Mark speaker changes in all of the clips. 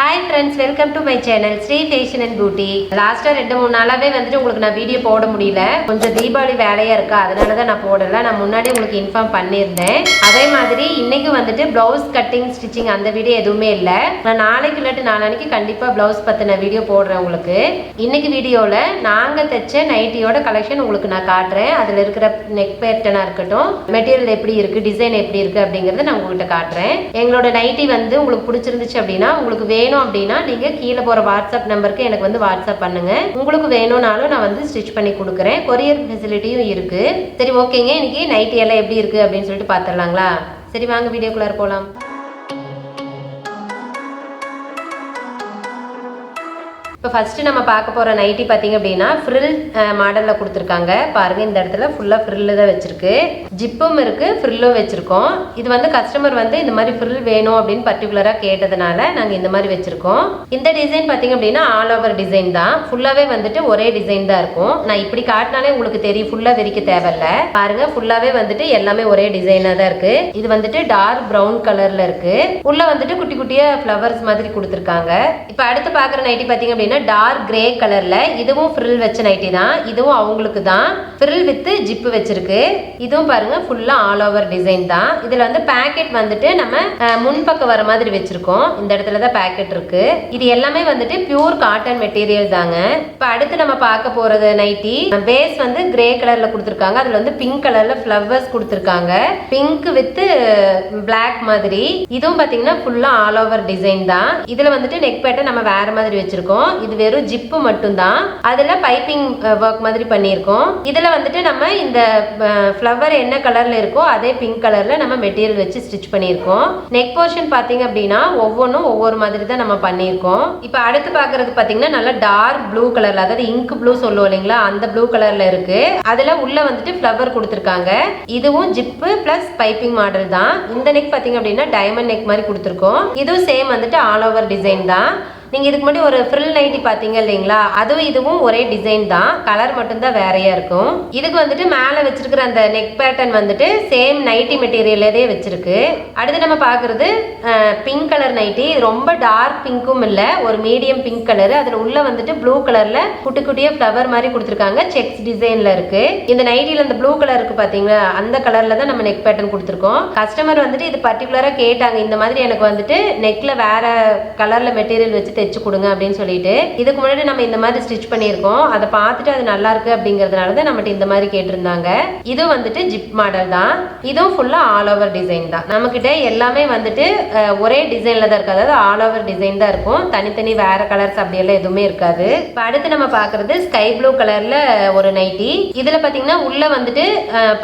Speaker 1: Hi friends, welcome to my channel Sri Fashion and Beauty. Last 2-3 நாளாவே வந்துட்டு உங்களுக்கு நான் வீடியோ போட முடியல. கொஞ்சம் தீபாவளி வேலையா இருக்கா, அதனால தான் நான் போடல. நான் முன்னாடி உங்களுக்கு இன்ஃபார்ம் பண்ணியிருந்தேன். அதே மாதிரி இன்னைக்கு வந்துட்டு blouse cutting stitching அந்த வீடியோ எதுவுமே இல்ல. நான் நாளைக்கு இல்லட்டு நாளானைக்கு கண்டிப்பா blouse பத்தின வீடியோ போடுறேன் உங்களுக்கு. இன்னைக்கு வீடியோல நாங்க தைச்ச நைட்டியோட கலெக்ஷன் உங்களுக்கு நான் காட்டுறேன். அதுல இருக்கிற நெக் பேட்டர்னா இருக்கட்டும், மெட்டீரியல் எப்படி இருக்கு, டிசைன் எப்படி இருக்கு அப்படிங்கறத நான் உங்ககிட்ட காட்டுறேன். எங்களோட நைட்டி வந்து உங்களுக்கு பிடிச்சிருந்துச்சு அப்படினா உங்களுக்கு வேணும் அப்படினா நீங்க கீழ போற வாட்ஸ்அப் நம்பருக்கு எனக்கு வந்து வாட்ஸ்அப் பண்ணுங்க. உங்களுக்கு வேணும்னாலும் நான் வந்து ஸ்டிட்ச் பண்ணி கொடுக்கிறேன். கொரியர் ஃபெசிலிட்டியும் இருக்கு. சரி ஓகேங்க, இன்னைக்கு நைட்டி எல்லாம் எப்படி இருக்கு அப்படின்னு சொல்லிட்டு பாத்துறலாங்களா? சரி வாங்க வீடியோக்குள்ள போலாம். இப்போ ஃபர்ஸ்ட் நம்ம பார்க்க போற நைட்டி பாத்தீங்க அப்படின்னா ஃப்ரில் மாடல்ல கொடுத்துருக்காங்க. பாருங்க, இந்த இடத்துல ஃபுல்லா ஃப்ரில் தான் வச்சிருக்கு, ஜிப்பும் இருக்கு, ஃப்ரில்லும் வச்சிருக்கோம். இது வந்து கஸ்டமர் வந்து இந்த மாதிரி ஃப்ரில் வேணும் அப்படின்னு பர்டிகுலரா கேட்டதுனால நாங்க இந்த மாதிரி வச்சிருக்கோம். இந்த டிசைன் பாத்தீங்க அப்படின்னா ஆல் ஓவர் டிசைன் தான், ஃபுல்லாவே வந்துட்டு ஒரே டிசைன் தான் இருக்கும். நான் இப்படி காட்டினாலே உங்களுக்கு தெரியும், ஃபுல்லா விரிக்க தேவையில்ல. பாருங்க, ஃபுல்லாவே வந்துட்டு எல்லாமே ஒரே டிசைனா தான் இருக்கு. இது வந்துட்டு டார்க் பிரவுன் கலர்ல இருக்கு. உள்ள வந்துட்டு குட்டி குட்டியா ஃப்ளவர்ஸ் மாதிரி கொடுத்துருக்காங்க. இப்போ அடுத்து பாக்குற நைட்டி பாத்தீங்க அப்படின்னா டார்க் கிரே கலர்ல, இதுவும் ஃப்ரில் வச்ச நைட்டி தான். இதுவும் அவங்களுக்கு தான், ஃப்ரில் வித் ஜிப் வச்சிருக்கு. இதுவும் பாருங்க ஃபுல்லா ஆல் ஓவர் டிசைன் தான். இதுல வந்து பாக்கெட் வந்துட்டு நம்ம முன்பக்கம் வர மாதிரி வச்சிருக்கோம். இந்த இடத்துல தான் பாக்கெட் இருக்கு. இது எல்லாமே வந்துட்டு பியூர் காட்டன் மெட்டீரியல் தாங்க. இப்போ அடுத்து நம்ம பார்க்க போறது நைட்டி பேஸ் வந்து கிரே கலர்ல கொடுத்துருக்காங்க. அதுல வந்து பிங்க் கலர்ல ஃப்ளவர்ஸ் கொடுத்துருக்காங்க, பிங்க் வித் பிளாக் மாதிரி. இதுவும் பாத்தீங்கன்னா ஃபுல்லா ஆல் ஓவர் டிசைன் தான். இதுல வந்துட்டு நெக் பேட்டர்ன் நம்ம வேற மாதிரி வச்சிருக்கோம். இது வெறும் ஜிப்பு மட்டும் தான், அதுல பைப்பிங் வர்க் மாதிரி பண்ணியிருக்கோம். இதுல வந்துட்டு நம்ம இந்த ஃப்ளவர் என்ன கலர்ல இருக்கோ அதே பிங்க் கலர்ல நம்ம மெட்டீரியல் வச்சு ஸ்டிச் பண்ணியிருக்கோம். நெக் போர்ஷன் பாத்தீங்க அப்படின்னா ஒவ்வொன்றும் ஒவ்வொரு மாதிரி தான் நம்ம பண்ணியிருக்கோம். இப்போ அடுத்து பாக்குறது பாத்தீங்கன்னா நல்லா டார்க் ப்ளூ கலர்ல, அதாவது இங்க் ப்ளூ சொல்லுவோம் இல்லைங்களா, அந்த ப்ளூ கலர்ல இருக்கு. அதுல உள்ள வந்துட்டு ஃப்ளவர் கொடுத்துருக்காங்க. இதுவும் ஜிப்பு பிளஸ் பைப்பிங் மாடல் தான். இந்த நெக் பாத்தீங்க அப்படின்னா டைமண்ட் நெக் மாதிரி கொடுத்துருக்கோம். இதுவும் சேம் வந்துட்டு ஆல் ஓவர் டிசைன் தான். நீங்க இதுக்கு முன்னாடி ஒரு ஃப்ரில் நைட்டி பாத்தீங்க இல்லைங்களா, அதுவும் இதுவும் ஒரே டிசைன் தான், கலர் மட்டும் தான் வேறையா இருக்கும். இதுக்கு வந்துட்டு மேல வச்சிருக்கிற அந்த நெக் பேட்டர்ன் வந்துட்டு சேம் நைட்டி மெட்டீரியலே வச்சிருக்கு. அடுத்து நம்ம பாக்குறது பிங்க் கலர் நைட்டி. ரொம்ப டார்க் பிங்க்கும் இல்ல, ஒரு மீடியம் பிங்க் கலர். அதுல உள்ள வந்துட்டு ப்ளூ கலர்ல குட்டி குட்டியா ஃப்ளவர் மாதிரி கொடுத்துருக்காங்க, செக்ஸ் டிசைன்ல இருக்கு. இந்த நைட்டில இந்த ப்ளூ கலர் இருக்கு பாத்தீங்களா, அந்த கலர்ல தான் நம்ம நெக் பேட்டர்ன் கொடுத்துருக்கோம். கஸ்டமர் வந்துட்டு இது பர்டிகுலரா கேட்டாங்க, இந்த மாதிரி எனக்கு வந்துட்டு நெக்ல வேற கலர்ல மெட்டீரியல் வச்சு தைச்சு கொடுங்க அப்படின்னு சொல்லிட்டு. இதுக்கு முன்னாடி நம்ம இந்த மாதிரி ஸ்டிச் பண்ணியிருக்கோம். அதை பார்த்துட்டு அது நல்லா இருக்கு அப்படிங்கறதுனால தான் நம்மகிட்ட இந்த மாதிரி கேட்டிருந்தாங்க. இது வந்துட்டு ஜிப் மாடல் தான். இதுவும் ஃபுல்லா ஆல் ஓவர் டிசைன் தான். நம்ம கிட்ட எல்லாமே வந்துட்டு ஒரே டிசைன்ல தான் இருக்கு, அதாவது ஆல் ஓவர் டிசைன் தான் இருக்கும், தனித்தனி வேற கலர்ஸ் அப்படி எல்லாம் எதுவுமே இருக்காது. இப்போ அடுத்து நம்ம பாக்குறது ஸ்கை ப்ளூ கலர்ல ஒரு நைட்டி. இதுல பாத்தீங்கன்னா உள்ள வந்துட்டு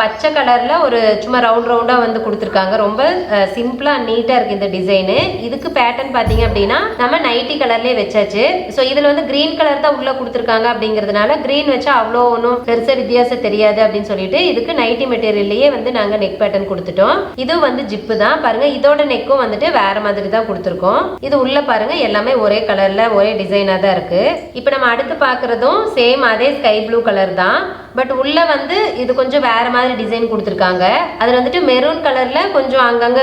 Speaker 1: பச்சை கலர்ல ஒரு சும்மா ரவுண்ட் ரவுண்டா வந்து கொடுத்துருக்காங்க. ரொம்ப சிம்பிளா நீட்டா இருக்கு இந்த டிசைனு. இதுக்கு பேட்டர்ன் பாத்தீங்க அப்படின்னா நம்ம நைட்டி கலர்லயே வச்சாச்சு. சோ இதுல வந்து கிரீன் கலர் தான் உள்ள கொடுத்துருக்காங்க அப்படிங்கறதுனால கிரீன் வச்சா அவ்வளோ ஒன்றும் பெருசா வித்தியாசம் தெரியாது அப்படின்னு சொல்லிட்டு இதுக்கு நைட்டி மெட்டீரியல்லையே வந்து நாங்க நெக் பேட்டர்ன் கொடுத்துட்டோம். இது வந்து ஜிப்பு தான். பாருங்க, இதோட நெக்கும் வந்துட்டு வேற மாதிரி தான் கொடுத்துருக்கோம். இது உள்ள பாருங்க எல்லாமே ஒரே கலர்ல ஒரே டிசைனா தான் இருக்கு. இப்போ நம்ம அடுத்து பாக்குறதும் சேம் அதே ஸ்கை ப்ளூ கலர் தான், பட் உள்ள வந்து இது கொஞ்சம் வேற மாதிரி டிசைன் கொடுத்துருக்காங்க. அதுல வந்துட்டு மெரூன் கலர்ல கொஞ்சம் அங்கங்க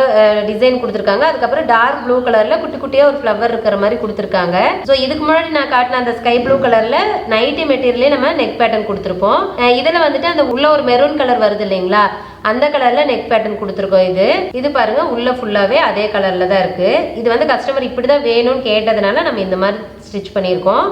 Speaker 1: டிசைன் கொடுத்துருக்காங்க. அதுக்கப்புறம் டார்க் ப்ளூ கலர்ல குட்டி குட்டியா ஒரு ஃப்ளவர் இருக்கிற மாதிரி கொடுத்துருக்காங்க. சோ இதுக்கு முன்னாடி நான் காட்டின அந்த ஸ்கை ப்ளூ கலர்ல நைட்டி மெட்டீரியலே நம்ம நெக் பேட்டர்ன் கொடுத்துருப்போம். இதுல வந்துட்டு அந்த உள்ள ஒரு மெரூன் கலர் வருது இல்லைங்களா, அந்த கலர்ல நெக் பேட்டர்ன் கொடுத்துருக்கோம். இது பாருங்க உள்ள ஃபுல்லாவே அதே கலர்ல தான் இருக்கு. இது வந்து கஸ்டமர் இப்படிதான் வேணும்னு கேட்டதுனால நம்ம இந்த மாதிரி ஸ்டிச் பண்ணியிருக்கோம்.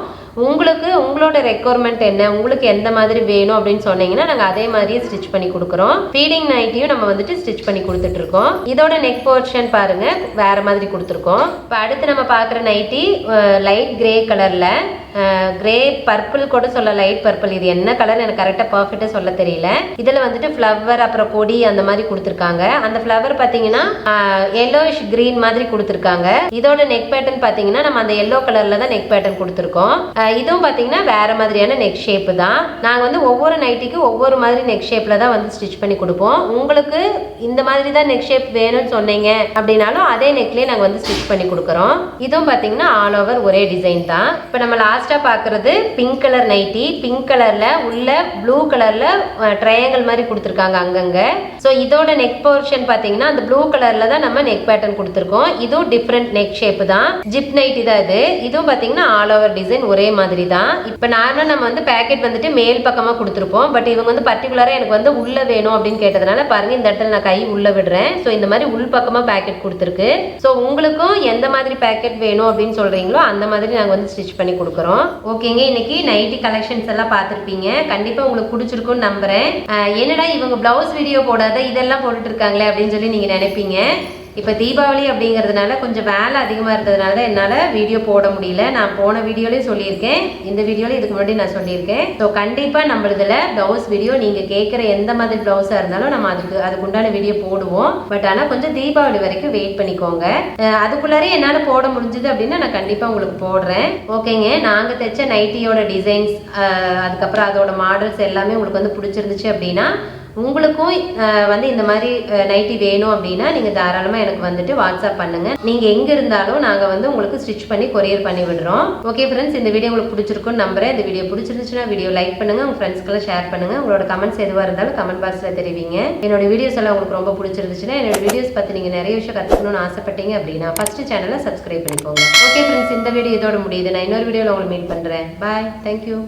Speaker 1: உங்களுக்கு உங்களோட ரெக்குவயர்மெண்ட் என்ன, உங்களுக்கு எந்த மாதிரி வேணும் அப்படின்னு சொன்னீங்கன்னா நாங்க அதே மாதிரியே ஸ்டிச் பண்ணி கொடுக்குறோம். ஃபீடிங் நைட்டியும் நம்ம வந்துட்டு ஸ்டிச் பண்ணி கொடுத்துட்டு இருக்கோம். இதோட நெக் போர்ஷன் பாருங்க வேற மாதிரி கொடுத்துருக்கோம். இப்போ அடுத்து நம்ம பாக்குற நைட்டி லைட் கிரே கலர்ல, கிரே பர்பிள் கூட சொல்ல, லைட் பர்பிள். இது என்ன கலர் எனக்கு கரெக்டா பர்ஃபெக்ட்டா சொல்ல தெரியல. இதுல வந்துட்டு ஃப்ளவர் அப்புறம் கொடி அந்த மாதிரி கொடுத்துருக்காங்க. அந்த ஃப்ளவர் பாத்தீங்கன்னா yellowish green மாதிரி கொடுத்துருக்காங்க. இதோட நெக் பேட்டர்ன் பாத்தீங்கன்னா நம்ம அந்த yellow கலர்ல தான் நெக் பேட்டர்ன் கொடுத்துருக்கோம். இதுவும் பார்த்தீங்கன்னா வேறு மாதிரியான நெக் ஷேப்பு தான். நாங்கள் வந்து ஒவ்வொரு நைட்டிக்கும் ஒவ்வொரு மாதிரி நெக் ஷேப்பில் தான் வந்து ஸ்டிச் பண்ணி கொடுப்போம். உங்களுக்கு இந்த மாதிரி தான் நெக் ஷேப் வேணும்னு சொன்னீங்க அப்படின்னாலும் அதே நெக்லேயே நாங்கள் வந்து ஸ்டிச் பண்ணி கொடுக்குறோம். இதுவும் பார்த்தீங்கன்னா ஆல் ஓவர் ஒரே டிசைன் தான். இப்போ நம்ம லாஸ்ட்டாக பார்க்குறது பிங்க் கலர் நைட்டி. பிங்க் கலரில் உள்ள ப்ளூ கலரில் ட்ரையாங்கிள் மாதிரி கொடுத்துருக்காங்க அங்கங்கே. ஸோ இதோட நெக் போர்ஷன் பார்த்தீங்கன்னா அந்த ப்ளூ கலரில் தான் நம்ம நெக் பேட்டர்ன் கொடுத்துருக்கோம். இதுவும் டிஃப்ரெண்ட் நெக் ஷேப்பு தான். ஜிப் நைட்டி தான் இது. இதுவும் பார்த்தீங்கன்னா ஆல் ஓவர் டிசைன் ஒரே மாதிரி தான். இப்போ நார்மலாக நம்ம வந்து பேக்கெட் வந்துட்டு மேல் பக்கமாக கொடுத்துருப்போம். பட் இவங்க வந்து பர்டிகுலராக எனக்கு வந்து உள்ள வேணும் அப்படின்னு கேட்டதுனால பாருங்க இந்த இடத்துல நான் கை உள்ள விடுறேன். ஸோ இந்த மாதிரி உள் பக்கமாக பேக்கெட் கொடுத்துருக்கு. ஸோ உங்களுக்கும் எந்த மாதிரி பேக்கெட் வேணும் அப்படின்னு சொல்றீங்களோ அந்த மாதிரி நாங்கள் வந்து ஸ்டிச் பண்ணி கொடுக்குறோம். ஓகேங்க, இன்னைக்கு நைட்டி கலெக்ஷன்ஸ் எல்லாம் பார்த்துருப்பீங்க. கண்டிப்பாக உங்களுக்கு பிடிச்சிருக்கும்னு நம்புறேன். என்னடா இவங்க பிளவுஸ் வீடியோ போடாத இதெல்லாம் போட்டுட்டு இருக்காங்களே அப்படின்னு சொல்லி நீங்கள் நினைப்பீங்க. இப்போ தீபாவளி அப்படிங்கிறதுனால கொஞ்சம் வேலை அதிகமாக இருந்ததுனால தான் என்னால் வீடியோ போட முடியல. நான் போன வீடியோலேயே சொல்லியிருக்கேன், இந்த வீடியோவில் இதுக்கு முன்னாடி நான் சொல்லியிருக்கேன். ஸோ கண்டிப்பாக நம்ம இதில் ப்ளவுஸ் வீடியோ நீங்கள் கேட்குற எந்த மாதிரி ப்ளவுஸாக இருந்தாலும் நம்ம அதுக்குண்டான வீடியோ போடுவோம். பட் ஆனால் கொஞ்சம் தீபாவளி வரைக்கும் வெயிட் பண்ணிக்கோங்க. அதுக்குள்ளாரே என்னால் போட முடிஞ்சுது அப்படின்னா நான் கண்டிப்பாக உங்களுக்கு போடுறேன். ஓகேங்க, நாங்கள் தைச்ச நைட்டியோட டிசைன்ஸ் அதுக்கப்புறம் அதோட மாடல்ஸ் எல்லாமே உங்களுக்கு வந்து பிடிச்சிருந்துச்சு அப்படின்னா உங்களுக்கும் வந்து இந்த மாதிரி நைட்டி வேணும் அப்படின்னா நீங்கள் தாராளமாக எனக்கு வந்துட்டு வாட்ஸ்அப் பண்ணுங்கள். நீங்கள் எங்கே இருந்தாலும் நாங்கள் வந்து உங்களுக்கு ஸ்டிச் பண்ணி கொரியர் பண்ணி விடுறோம். ஓகே ஃப்ரெண்ட்ஸ், இந்த வீடியோ உங்களுக்கு பிடிச்சிருக்குன்னு நம்புறேன். இந்த வீடியோ பிடிச்சிருந்துச்சுன்னா வீடியோ லைக் பண்ணுங்கள், உங்கள் ஃப்ரெண்ட்ஸ்க்கெல்லாம் ஷேர் பண்ணுங்கள். உங்களோட கமெண்ட்ஸ் எதுவாக இருந்தாலும் கமெண்ட் பாக்ஸில் தெரிவிங்க. என்னோட வீடியோஸ் எல்லாம் உங்களுக்கு ரொம்ப பிடிச்சிருந்துச்சுன்னா என்னோட வீடியோஸ் பற்றி நீங்கள் நிறைய விஷயம் கற்றுக்கணும்னு ஆசைப்பட்டீங்க அப்படின்னா ஃபஸ்ட்டு சேனலை சப்ஸ்கிரைப் பண்ணிக்கோங்க. ஓகே ஃப்ரெண்ட்ஸ், இந்த வீடியோ இதோட முடியுது. நான் இன்னொரு வீடியோவில் உங்களை மீட் பண்ணுறேன். பாய், தேங்க்யூ.